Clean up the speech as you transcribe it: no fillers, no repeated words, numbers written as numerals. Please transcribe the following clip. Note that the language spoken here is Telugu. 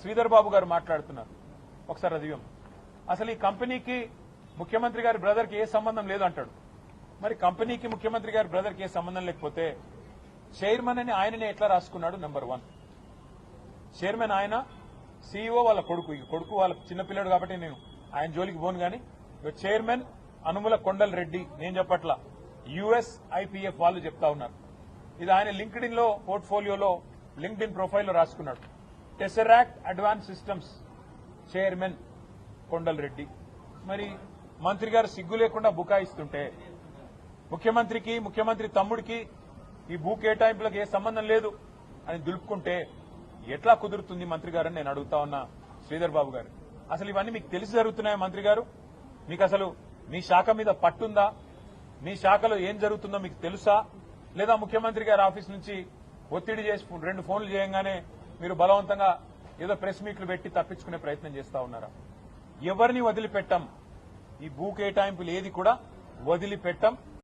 శ్రీధర్ బాబు గారు మాట్లాడుతున్నారు. ఒకసారి అది అసలు ఈ కంపెనీకి ముఖ్యమంత్రి గారి బ్రదర్ కి ఏ సంబంధం లేదు అంటాడు. మరి కంపెనీకి ముఖ్యమంత్రి గారి బ్రదర్ కి ఏ సంబంధం లేకపోతే చైర్మన్ అని ఆయననే ఎట్లా రాసుకున్నాడు? నెంబర్ 1 చైర్మన్ ఆయన, సీఈఓ వాళ్ళ కొడుకు. ఈ కొడుకు వాళ్ళ చిన్నపిల్లడు కాబట్టి నేను ఆయన జోలికి పోను గాని చైర్మన్ అనుముల కొండల్ రెడ్డి, నేను చెప్పట్లా, యుఎస్ ఐపీఎఫ్ వాళ్ళు చెప్తా ఉన్నారు. ఇది ఆయన లింక్డ్ ఇన్ లో పోర్ట్ఫోలియోలో లింక్డ్ ఇన్ ప్రొఫైల్లో రాసుకున్నాడు. Tesseract advance systems chairman Kondal Reddy. మరి మంత్రి గారు సిగ్గు లేకుండా బుకాయిస్తుంటే ముఖ్యమంత్రికి, ముఖ్యమంత్రి తమ్ముడికి ఈ భూ కేటాయింపులకు ఏ సంబంధం లేదు అని దులుపుకుంటే ఎట్లా కుదురుతుంది మంత్రి గారని నేను అడుగుతా ఉన్నా. శ్రీధర్ బాబు గారు, అసలు ఇవన్నీ మీకు తెలిసి జరుగుతున్నాయా? మంత్రి గారు, మీకు అసలు మీ శాఖ మీద పట్టుందా? మీ శాఖలో ఏం జరుగుతుందో మీకు తెలుసా? లేదా ముఖ్యమంత్రి గారి ఆఫీస్ నుంచి ఒత్తిడి చేసి 2 ఫోన్లు చేయంగానే మీరు బలవంతంగా ఏదో ప్రెస్ మీట్లు పెట్టి తప్పించుకునే ప్రయత్నం చేస్తా ఉన్నారా? ఎవరిని వదిలిపెట్టాం, ఈ భూ కేటాయింపులు ఏది కూడా వదిలిపెట్టాం.